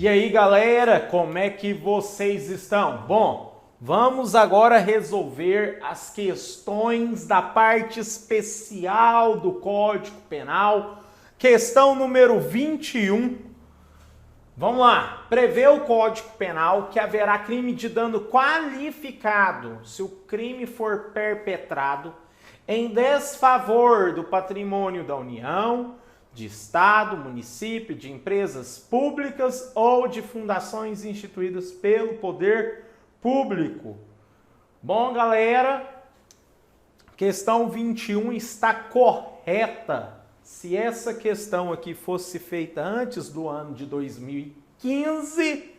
E aí, galera, como é que vocês estão? Bom, vamos agora resolver as questões da parte especial do Código Penal. Questão número 21. Vamos lá. Prevê o Código Penal que haverá crime de dano qualificado se o crime for perpetrado em desfavor do patrimônio da União, de Estado, município, de empresas públicas ou de fundações instituídas pelo poder público. Bom, galera, questão 21 está correta. Se essa questão aqui fosse feita antes do ano de 2015,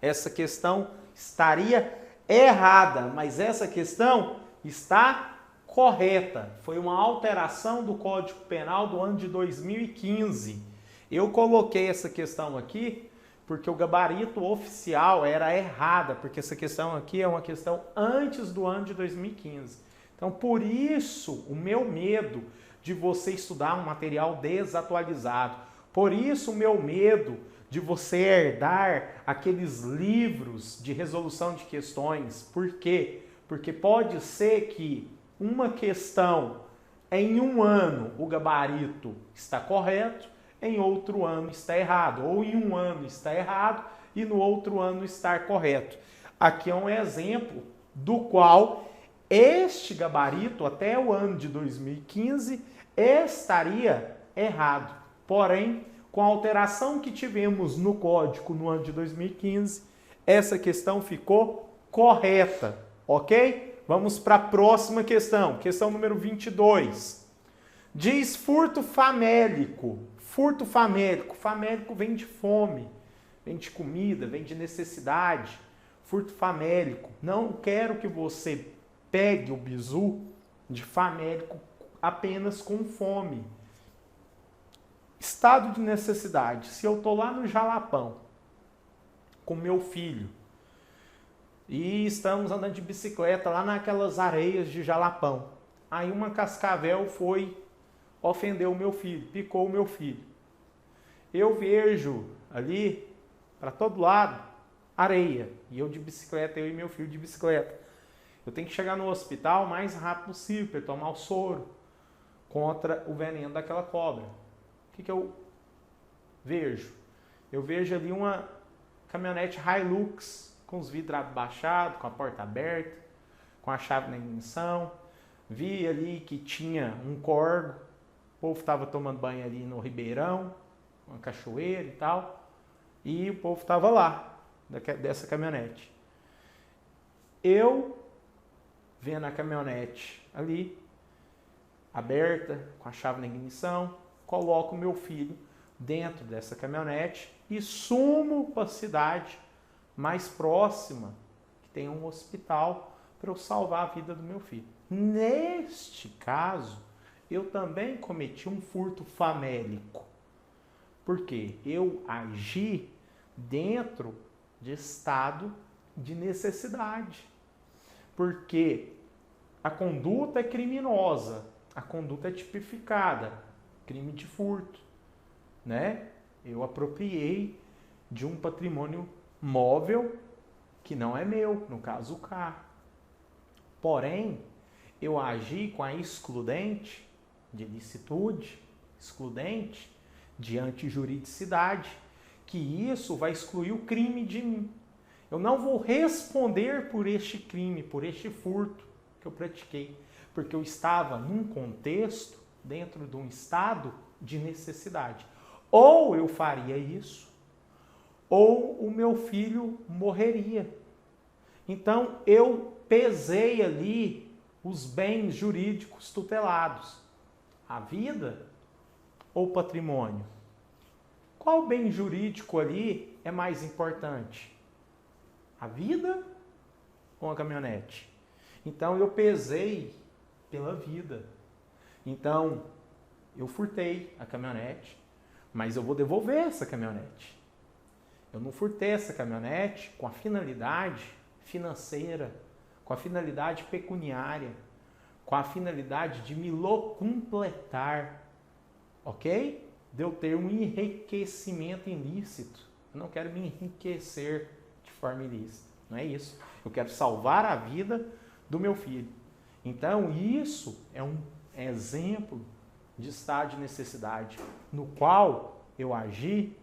essa questão estaria errada, mas essa questão está correta. Foi uma alteração do Código Penal do ano de 2015. Eu coloquei essa questão aqui porque o gabarito oficial era errada, porque essa questão aqui é uma questão antes do ano de 2015. Então, por isso, o meu medo de você estudar um material desatualizado. Por isso, o meu medo de você herdar aqueles livros de resolução de questões. Por quê? Porque pode ser que uma questão, em um ano o gabarito está correto, em outro ano está errado, ou em um ano está errado e no outro ano está correto. Aqui é um exemplo do qual este gabarito, até o ano de 2015, estaria errado. Porém, com a alteração que tivemos no código no ano de 2015, essa questão ficou correta, ok? Vamos para a próxima questão, questão número 22. Diz furto famélico. Furto famélico. Famélico vem de fome, vem de comida, vem de necessidade. Furto famélico. Não quero que você pegue o bizu de famélico apenas com fome. Estado de necessidade. Se eu estou lá no Jalapão com meu filho, e estamos andando de bicicleta lá naquelas areias de Jalapão. Aí uma cascavel foi ofender o meu filho, picou o meu filho. Eu vejo ali, para todo lado, areia. E eu de bicicleta, eu e meu filho de bicicleta. Eu tenho que chegar no hospital o mais rápido possível para tomar o soro contra o veneno daquela cobra. O que eu vejo? Eu vejo ali uma caminhonete Hilux, com os vidros abaixados, com a porta aberta, com a chave na ignição. Vi ali que tinha um córrego, o povo estava tomando banho ali no Ribeirão, uma cachoeira e tal, e o povo estava lá, dessa caminhonete. Eu, vendo a caminhonete ali, aberta, com a chave na ignição, coloco meu filho dentro dessa caminhonete e sumo para a cidade mais próxima, que tem um hospital, para eu salvar a vida do meu filho. Neste caso, eu também cometi um furto famélico. Porque eu agi dentro de estado de necessidade. Porque a conduta é criminosa, a conduta é tipificada, crime de furto, né? Eu apropriei de um patrimônio móvel que não é meu, no caso o carro. Porém, eu agi com a excludente de licitude, excludente de antijuridicidade, que isso vai excluir o crime de mim. Eu não vou responder por este crime, por este furto que eu pratiquei, porque eu estava num contexto, dentro de um estado de necessidade. Ou eu faria isso, ou o meu filho morreria. Então, eu pesei ali os bens jurídicos tutelados. A vida ou patrimônio? Qual bem jurídico ali é mais importante? A vida ou a caminhonete? Então, eu pesei pela vida. Então, eu furtei a caminhonete, mas eu vou devolver essa caminhonete. Eu não furtei essa caminhonete com a finalidade financeira, com a finalidade pecuniária, com a finalidade de me locupletar, ok? De eu ter um enriquecimento ilícito. Eu não quero me enriquecer de forma ilícita. Não é isso. Eu quero salvar a vida do meu filho. Então, isso é um exemplo de estado de necessidade, no qual eu agi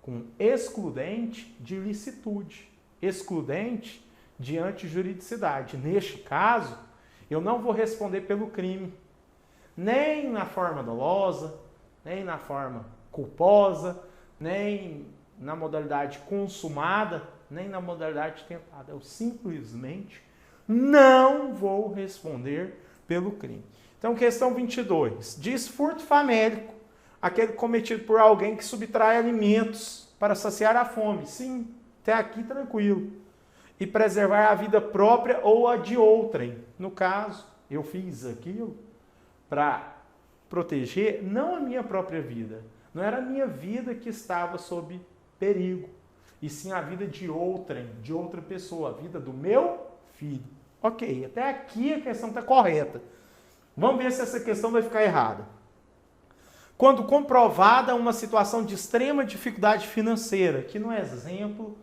com excludente de ilicitude, excludente de antijuridicidade. Neste caso, eu não vou responder pelo crime, nem na forma dolosa, nem na forma culposa, nem na modalidade consumada, nem na modalidade tentada. Eu simplesmente não vou responder pelo crime. Então, questão 22. Diz furto famélico, aquele cometido por alguém que subtrai alimentos para saciar a fome. Sim, até aqui tranquilo. E preservar a vida própria ou a de outrem. No caso, eu fiz aquilo para proteger não a minha própria vida. Não era a minha vida que estava sob perigo. E sim a vida de outrem, de outra pessoa. A vida do meu filho. Ok, até aqui a questão está correta. Vamos ver se essa questão vai ficar errada. Quando comprovada uma situação de extrema dificuldade financeira, que no exemplo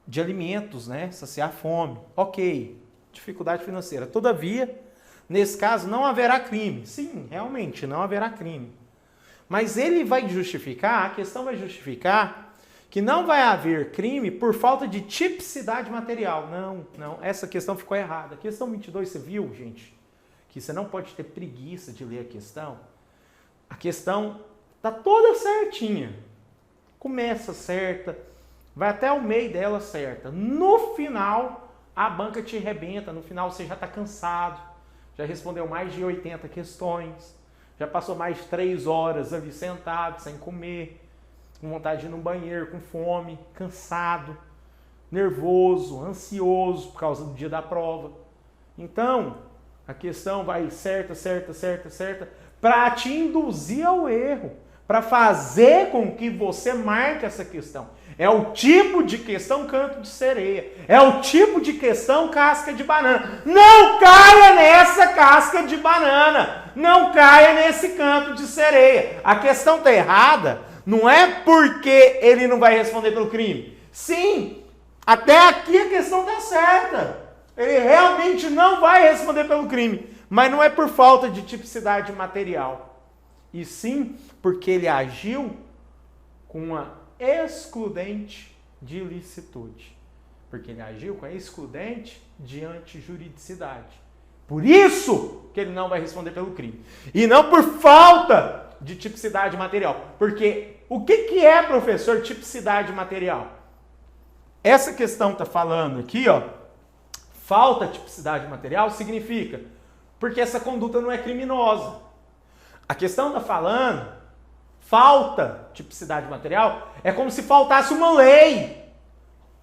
de alimentos, né? Saciar fome. Ok, dificuldade financeira. Todavia, nesse caso, não haverá crime. Sim, realmente, não haverá crime. Mas ele vai justificar, a questão vai justificar que não vai haver crime por falta de tipicidade material. Não, essa questão ficou errada. A questão 22, você viu, gente? Que você não pode ter preguiça de ler a questão. A questão está toda certinha. Começa certa, vai até o meio dela certa. No final, a banca te arrebenta. No final, você já está cansado. Já respondeu mais de 80 questões. Já passou mais de 3 horas ali sentado, sem comer. Com vontade de ir no banheiro, com fome, cansado, nervoso, ansioso por causa do dia da prova. Então, a questão vai certa, para te induzir ao erro, para fazer com que você marque essa questão. É o tipo de questão canto de sereia. É o tipo de questão casca de banana. Não caia nessa casca de banana. Não caia nesse canto de sereia. A questão está errada. Não é porque ele não vai responder pelo crime. Sim, até aqui a questão está certa. Ele realmente não vai responder pelo crime. Mas não é por falta de tipicidade material. E sim porque ele agiu com uma excludente de ilicitude. Porque ele agiu com a excludente de antijuridicidade. Por isso que ele não vai responder pelo crime. E não por falta de tipicidade material. Porque o que é, professor, tipicidade material? Essa questão está falando aqui, ó, falta tipicidade material significa porque essa conduta não é criminosa. A questão está falando falta tipicidade material é como se faltasse uma lei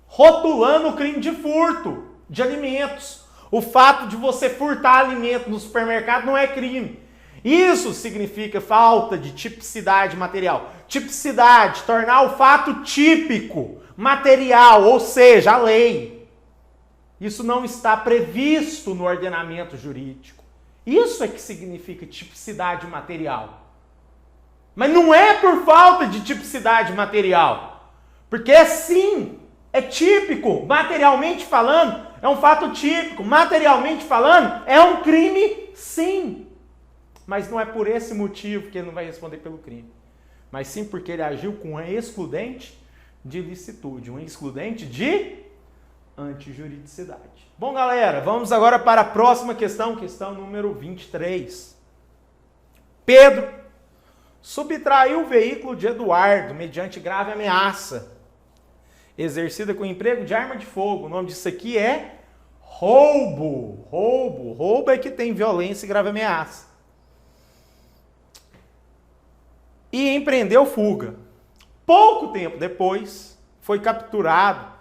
rotulando o crime de furto de alimentos. O fato de você furtar alimento no supermercado não é crime. Isso significa falta de tipicidade material. Tipicidade, tornar o fato típico, material, ou seja, a lei. Isso não está previsto no ordenamento jurídico. Isso é que significa tipicidade material. Mas não é por falta de tipicidade material. Porque sim, é típico, materialmente falando, é um fato típico. Materialmente falando, é um crime, sim. Mas não é por esse motivo que ele não vai responder pelo crime. Mas sim porque ele agiu com uma excludente de ilicitude, uma excludente de antijuridicidade. Bom, galera, vamos agora para a próxima questão, questão número 23. Pedro subtraiu o veículo de Eduardo mediante grave ameaça, exercida com emprego de arma de fogo. O nome disso aqui é roubo. Roubo é que tem violência e grave ameaça. E empreendeu fuga. Pouco tempo depois, foi capturado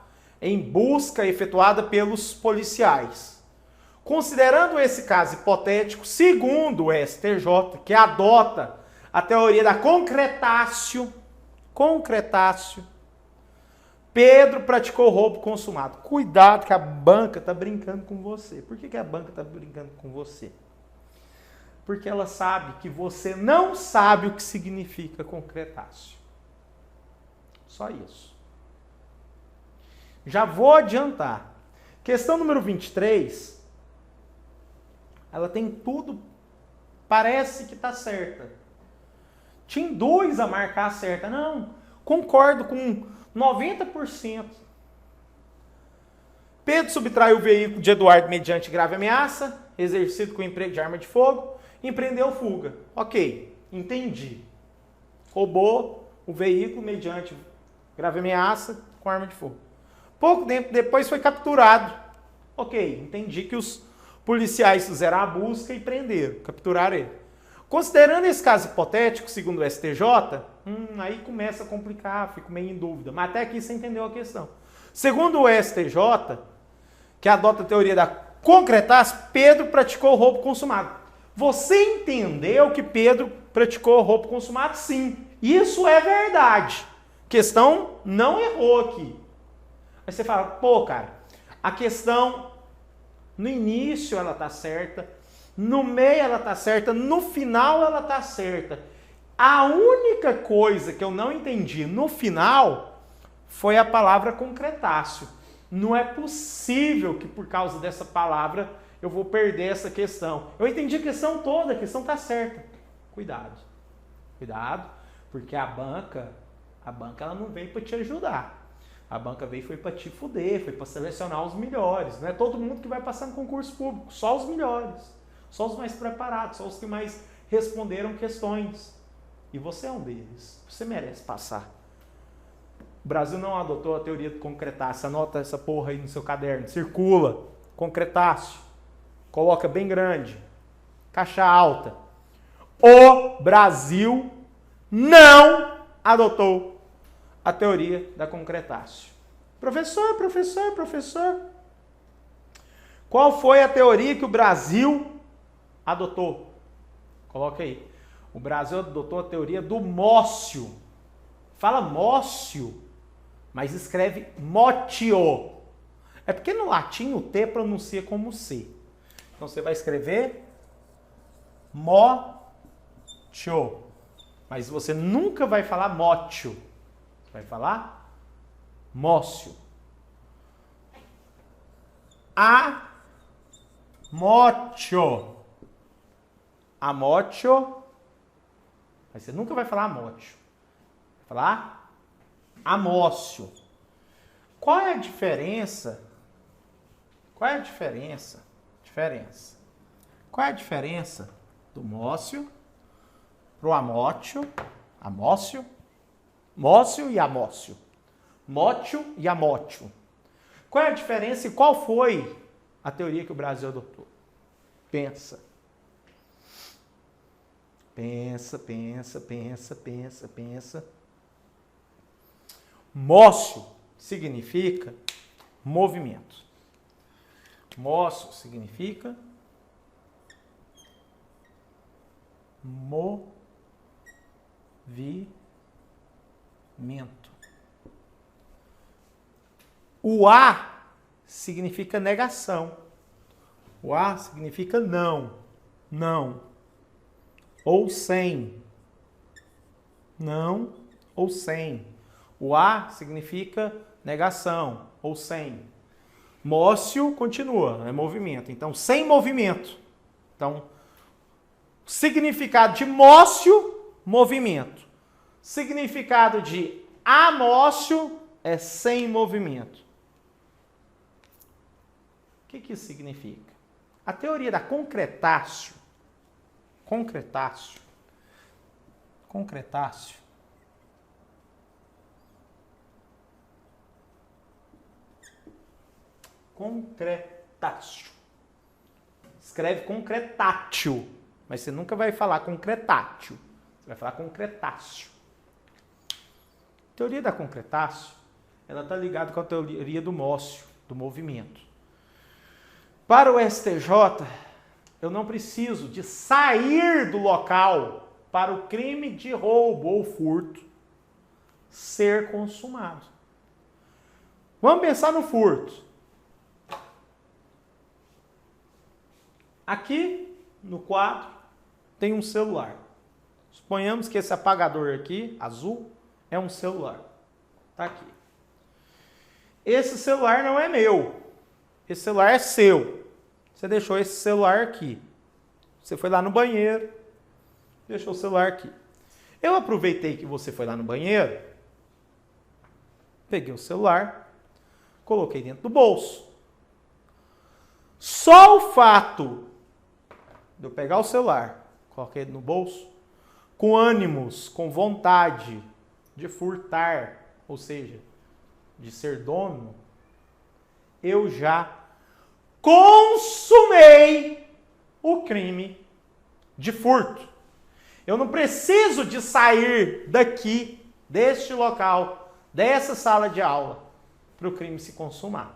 em busca efetuada pelos policiais. Considerando esse caso hipotético, segundo o STJ, que adota a teoria da concretácio, Pedro praticou roubo consumado. Cuidado que a banca está brincando com você. Por que a banca está brincando com você? Porque ela sabe que você não sabe o que significa concretácio. Só isso. Já vou adiantar. Questão número 23, ela tem tudo, parece que está certa. Te induz a marcar a certa. Não, concordo com 90%. Pedro subtraiu o veículo de Eduardo mediante grave ameaça, exercido com emprego de arma de fogo, empreendeu fuga. Ok, entendi. Roubou o veículo mediante grave ameaça com arma de fogo. Pouco tempo depois foi capturado. Ok, entendi que os policiais fizeram a busca e prenderam, capturaram ele. Considerando esse caso hipotético, segundo o STJ, aí começa a complicar, fico meio em dúvida. Mas até aqui você entendeu a questão. Segundo o STJ, que adota a teoria da concretas, Pedro praticou o roubo consumado. Você entendeu que Pedro praticou o roubo consumado? Sim. Isso é verdade. Questão não errou aqui. Aí você fala, pô, cara, a questão no início ela tá certa, no meio ela tá certa, no final ela tá certa. A única coisa que eu não entendi no final foi a palavra concretácio. Não é possível que por causa dessa palavra eu vou perder essa questão. Eu entendi a questão toda, a questão tá certa. Cuidado. Cuidado, porque a banca ela não veio para te ajudar. A banca veio foi para te fuder, foi para selecionar os melhores. Não é todo mundo que vai passar no concurso público, só os melhores. Só os mais preparados, só os que mais responderam questões. E você é um deles. Você merece passar. O Brasil não adotou a teoria do concretácio. Anota essa porra aí no seu caderno. Circula. Concretácio. Coloca bem grande. Caixa alta. O Brasil não adotou a teoria da concretácio. Professor. Qual foi a teoria que o Brasil adotou? Coloca aí. O Brasil adotou a teoria do mócio. Fala mócio, mas escreve motio. É porque no latim o T pronuncia como C. Então você vai escrever motio. Mas você nunca vai falar motio. Você vai falar mócio. Amotio. Amotio. Mas você nunca vai falar amótio. Vai falar amócio. Qual é a diferença? Qual é a diferença? Qual é a diferença do mócio pro amótio? Amócio? Mócio e amócio. Mótio e amótio. Qual é a diferença e qual foi a teoria que o Brasil adotou? Pensa. Pensa. Mócio significa movimento. Mócio significa movimento. O A significa negação. O A significa não. Não. Ou sem. Não ou sem. O A significa negação ou sem. Mócio continua, é movimento. Então, sem movimento. Então, significado de mócio, movimento. Significado de amócio é sem movimento. O que isso significa? A teoria da concretácio. Concretácio. Escreve concretátil, mas você nunca vai falar concretátil. Você vai falar concretácio. A teoria da concretácio, ela está ligada com a teoria do mócio, do movimento. Para o STJ, eu não preciso de sair do local para o crime de roubo ou furto ser consumado. Vamos pensar no furto. Aqui no quadro tem um celular. Suponhamos que esse apagador aqui, azul, é um celular. Tá aqui. Esse celular não é meu. Esse celular é seu. Você deixou esse celular aqui. Você foi lá no banheiro, deixou o celular aqui. Eu aproveitei que você foi lá no banheiro, peguei o celular, coloquei dentro do bolso. Só o fato de eu pegar o celular, coloquei no bolso, com ânimos, com vontade de furtar, ou seja, de ser dono, eu já consumei o crime de furto. Eu não preciso de sair daqui, deste local, dessa sala de aula, para o crime se consumar.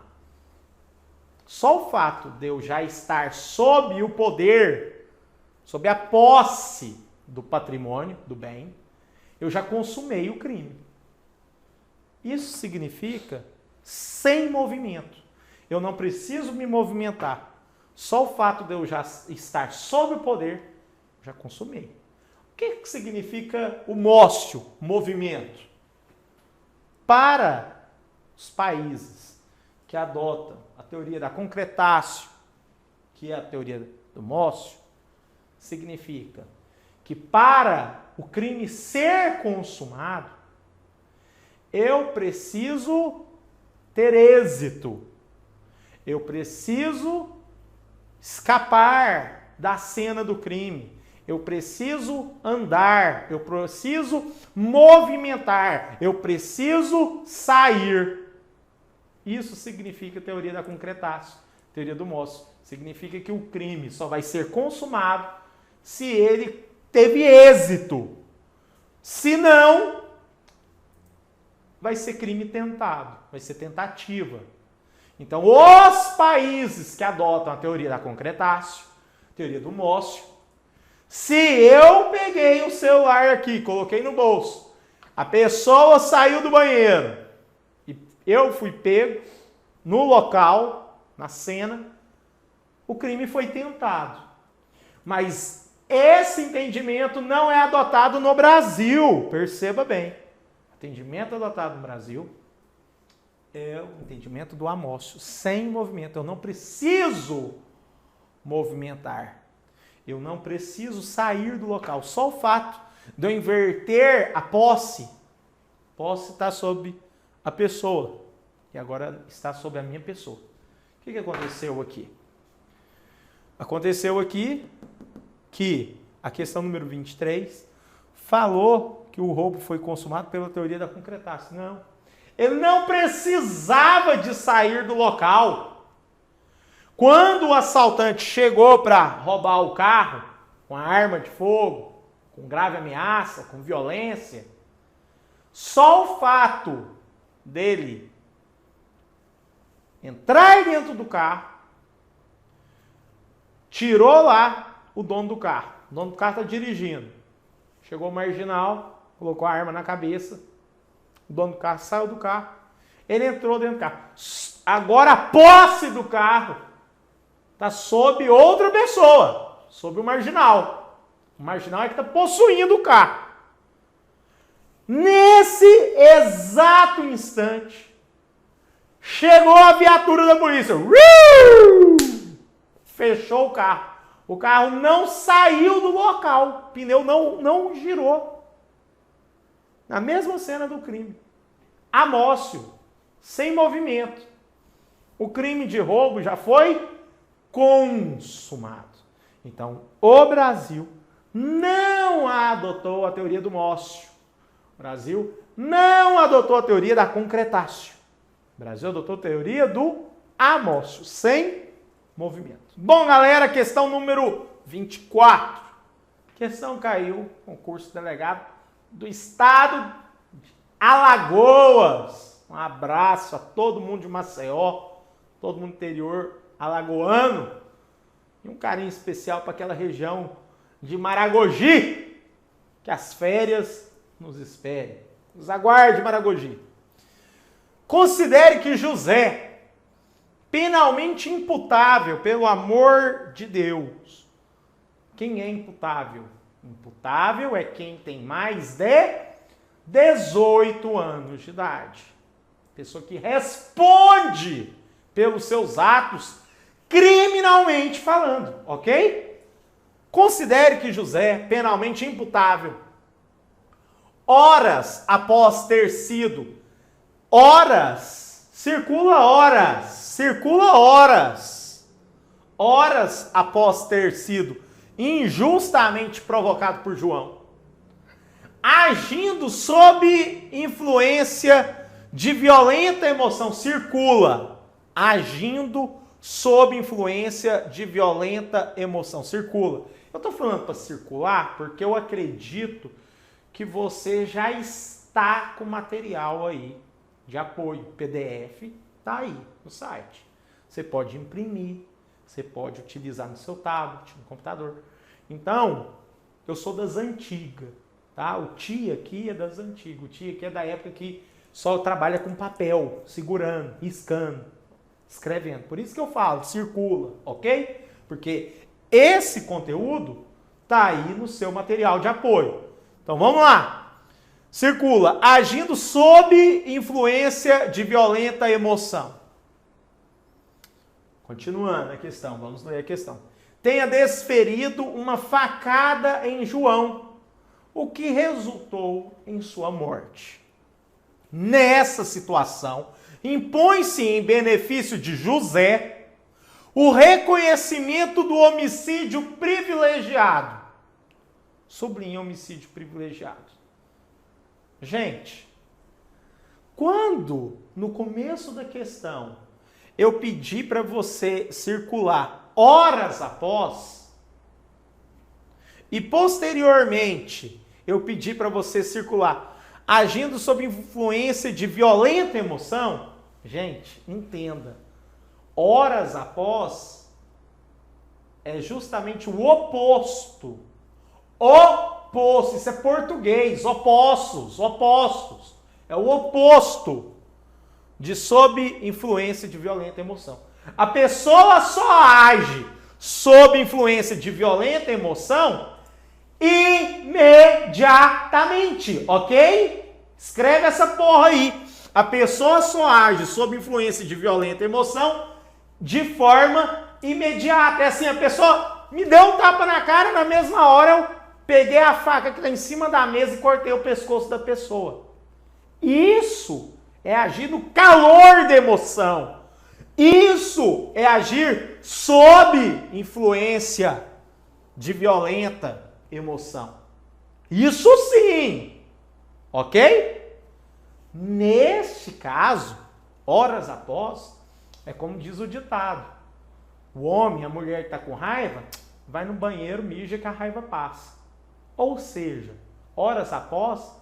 Só o fato de eu já estar sob o poder, sob a posse do patrimônio, do bem, eu já consumei o crime. Isso significa sem movimento. Eu não preciso me movimentar. Só o fato de eu já estar sob o poder, já consumei. O que significa o mócio, movimento? Para os países que adotam a teoria da concretácio, que é a teoria do mócio, significa que para o crime ser consumado, eu preciso ter êxito. Eu preciso escapar da cena do crime. Eu preciso andar. Eu preciso movimentar. Eu preciso sair. Isso significa a teoria da concretácio, teoria do mócio. Significa que o crime só vai ser consumado se ele teve êxito. Se não, vai ser crime tentado, vai ser tentativa. Então, os países que adotam a teoria da concretácio, teoria do mócio, se eu peguei o celular aqui, coloquei no bolso, a pessoa saiu do banheiro e eu fui pego no local, na cena, o crime foi tentado. Mas esse entendimento não é adotado no Brasil, perceba bem. O entendimento adotado no Brasil é o entendimento do amócio, sem movimento. Eu não preciso movimentar. Eu não preciso sair do local. Só o fato de eu inverter a posse está sob a pessoa. E agora está sob a minha pessoa. O que aconteceu aqui? Aconteceu aqui que a questão número 23 falou que o roubo foi consumado pela teoria da concretácio. Não. Ele não precisava de sair do local. Quando o assaltante chegou para roubar o carro, com a arma de fogo, com grave ameaça, com violência, só o fato dele entrar dentro do carro, tirou lá o dono do carro. O dono do carro está dirigindo. Chegou o marginal, colocou a arma na cabeça. O dono do carro saiu do carro. Ele entrou dentro do carro. Agora a posse do carro está sob outra pessoa, sob o marginal. O marginal é que está possuindo o carro. Nesse exato instante, chegou a viatura da polícia. Fechou o carro. O carro não saiu do local. O pneu não girou. Na mesma cena do crime. Amócio. Sem movimento. O crime de roubo já foi consumado. Então, o Brasil não adotou a teoria do mócio. O Brasil não adotou a teoria da concretácio. O Brasil adotou a teoria do amócio. Sem movimento. Bom, galera, questão número 24. Questão caiu, concurso delegado do estado de Alagoas. Um abraço a todo mundo de Maceió, todo mundo interior alagoano. E um carinho especial para aquela região de Maragogi, que as férias nos esperem. Nos aguarde, Maragogi. Considere que José, penalmente imputável pelo amor de Deus. Quem é imputável? Imputável é quem tem mais de 18 anos de idade. Pessoa que responde pelos seus atos criminalmente falando, ok? Considere que José é penalmente imputável. Horas após ter sido, horas após ter sido injustamente provocado por João, agindo sob influência de violenta emoção, agindo sob influência de violenta emoção, Eu estou falando para circular porque eu acredito que você já está com material aí de apoio, PDF, tá aí no site. Você pode imprimir, você pode utilizar no seu tablet, no computador. Então, eu sou das antigas, tá? O tio aqui é das antigas, o tio aqui é da época que só trabalha com papel, segurando, riscando, escrevendo. Por isso que eu falo, circula, ok? Porque esse conteúdo tá aí no seu material de apoio. Então, vamos lá. Circula, agindo sob influência de violenta emoção. Continuando a questão, vamos ler a questão. Tenha desferido uma facada em João, o que resultou em sua morte. Nessa situação, impõe-se em benefício de José o reconhecimento do homicídio privilegiado. Sublinha homicídio privilegiado. Gente, quando no começo da questão eu pedi para você circular horas após e posteriormente eu pedi para você circular agindo sob influência de violenta emoção, gente, entenda, horas após é justamente o oposto. Oposto, isso é português, opostos. É o oposto de sob influência de violenta emoção. A pessoa só age sob influência de violenta emoção imediatamente, ok? Escreve essa porra aí. A pessoa só age sob influência de violenta emoção de forma imediata. É assim, a pessoa me deu um tapa na cara, na mesma hora eu peguei a faca que está em cima da mesa e cortei o pescoço da pessoa. Isso é agir no calor da emoção. Isso é agir sob influência de violenta emoção. Isso sim. Ok? Neste caso, horas após, é como diz o ditado. O homem, a mulher que está com raiva, vai no banheiro, mija que a raiva passa. Ou seja, horas após,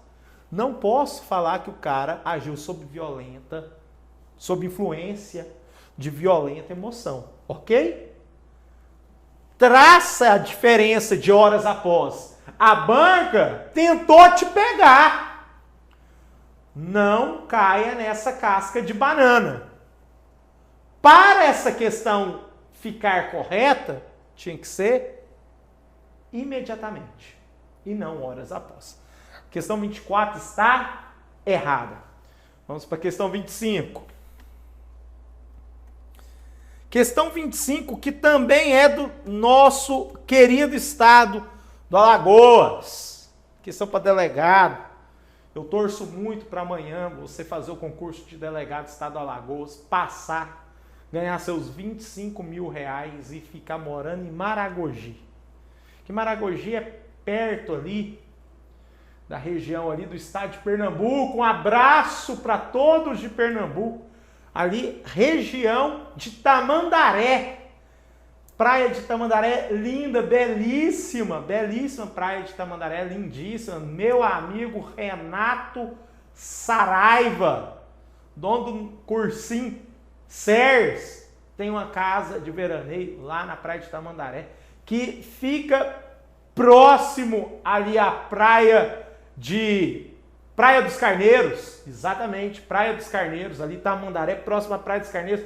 não posso falar que o cara agiu sob influência de violenta emoção, ok? Traça a diferença de horas após. A banca tentou te pegar. Não caia nessa casca de banana. Para essa questão ficar correta, tinha que ser imediatamente e não horas após. Questão 24 está errada. Vamos para a questão 25. Questão 25, que também é do nosso querido estado do Alagoas. Questão para delegado. Eu torço muito para amanhã você fazer o concurso de delegado do estado do Alagoas, passar, ganhar seus 25 mil reais e ficar morando em Maragogi. Que Maragogi é perto ali da região ali do estado de Pernambuco. Um abraço para todos de Pernambuco. Ali, região de Tamandaré. Praia de Tamandaré, linda, belíssima, belíssima praia de Tamandaré, lindíssima. Meu amigo Renato Saraiva, dono do Cursim Sers, tem uma casa de veraneio lá na praia de Tamandaré, que fica próximo ali à praia dos Carneiros, exatamente, Praia dos Carneiros, ali Tamandaré, próximo à Praia dos Carneiros,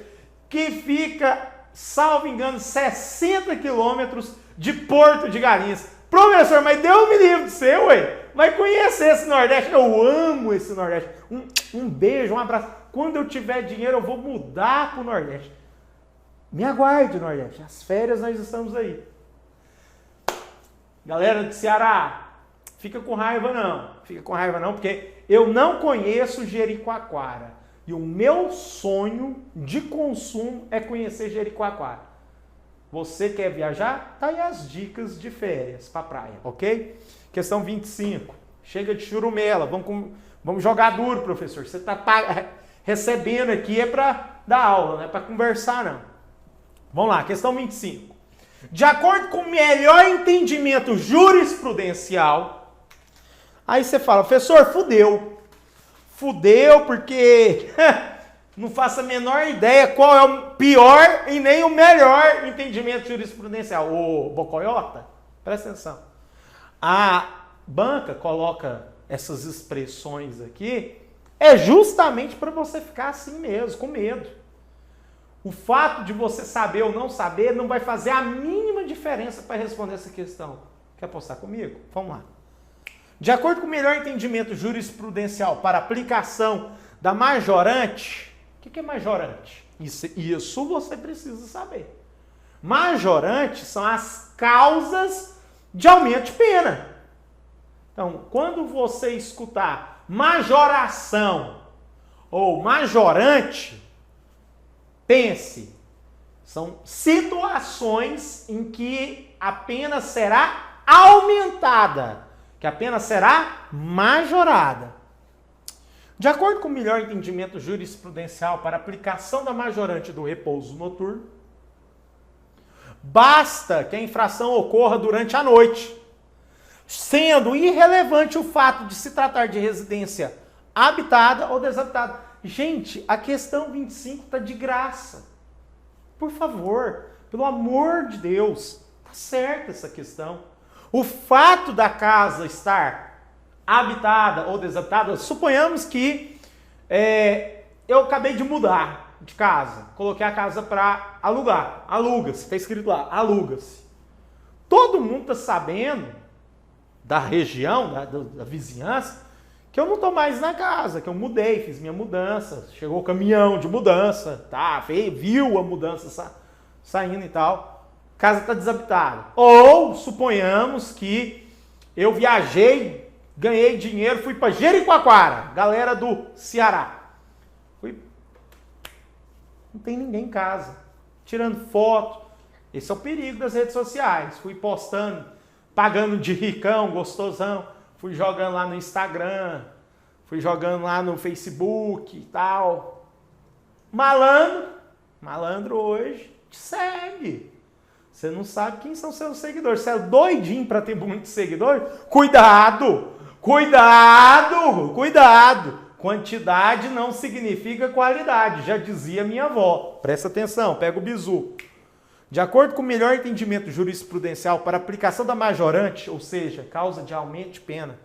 que fica, salvo engano, 60 quilômetros de Porto de Galinhas. Professor, mas Deus me livre de ser, ué. vai conhecer esse Nordeste. Eu amo esse Nordeste. Um beijo, um abraço. Quando eu tiver dinheiro, eu vou mudar para o Nordeste. Me aguarde, Nordeste. As férias nós estamos aí. Galera do Ceará, fica com raiva não. Fica com raiva não, porque eu não conheço Jericoacoara. E o meu sonho de consumo é conhecer Jericoacoara. Você quer viajar? Tá aí as dicas de férias para praia, ok? Questão 25. Chega de churumela. Vamos jogar duro, professor. Você está recebendo aqui é para dar aula, não é para conversar, não. Vamos lá, questão 25. De acordo com o melhor entendimento jurisprudencial, aí você fala, professor, fudeu. Fudeu porque não faço a menor ideia qual é o pior e nem o melhor entendimento jurisprudencial. Ô, bocoiota, presta atenção. A banca coloca essas expressões aqui é justamente para você ficar assim mesmo, com medo. O fato de você saber ou não saber não vai fazer a mínima diferença para responder essa questão. Quer apostar comigo? Vamos lá. De acordo com o melhor entendimento jurisprudencial para aplicação da majorante, o que é majorante? Isso você precisa saber. Majorante são as causas de aumento de pena. Então, quando você escutar majoração ou majorante, pense, são situações em que a pena será aumentada, que a pena será majorada. De acordo com o melhor entendimento jurisprudencial para aplicação da majorante do repouso noturno, basta que a infração ocorra durante a noite, sendo irrelevante o fato de se tratar de residência habitada ou desabitada. Gente, a questão 25 está de graça. Por favor, pelo amor de Deus, está certa essa questão. O fato da casa estar habitada ou desabitada, suponhamos que eu acabei de mudar de casa, coloquei a casa para alugar, aluga-se, está escrito lá, aluga-se. Todo mundo está sabendo da região, da vizinhança, que eu não estou mais na casa, que eu mudei, fiz minha mudança, chegou o caminhão de mudança, tá, viu a mudança saindo e tal, a casa está desabitada. Ou suponhamos que eu viajei, ganhei dinheiro, fui para Jericoacoara, galera do Ceará. Não tem ninguém em casa, tirando foto. Esse é o perigo das redes sociais. Fui postando, pagando de ricão, gostosão. Fui jogando lá no Instagram, fui jogando lá no Facebook e tal. Malandro hoje te segue. Você não sabe quem são seus seguidores. Você é doidinho para ter muitos seguidores? Cuidado! Quantidade não significa qualidade, já dizia minha avó. Presta atenção, pega o bizu. De acordo com o melhor entendimento jurisprudencial para aplicação da majorante, ou seja, causa de aumento de pena,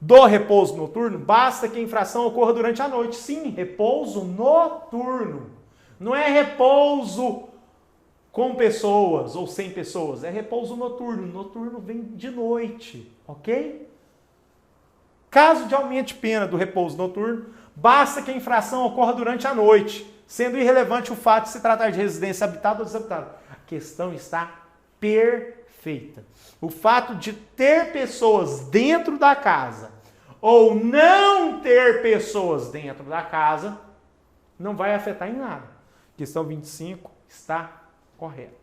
do repouso noturno, basta que a infração ocorra durante a noite. Sim, repouso noturno. Não é repouso com pessoas ou sem pessoas, é repouso noturno. Noturno vem de noite, ok? Caso de aumento de pena do repouso noturno, basta que a infração ocorra durante a noite, sendo irrelevante o fato de se tratar de residência habitada ou desabitada. A questão está perfeita. O fato de ter pessoas dentro da casa ou não ter pessoas dentro da casa não vai afetar em nada. A questão 25 está correta.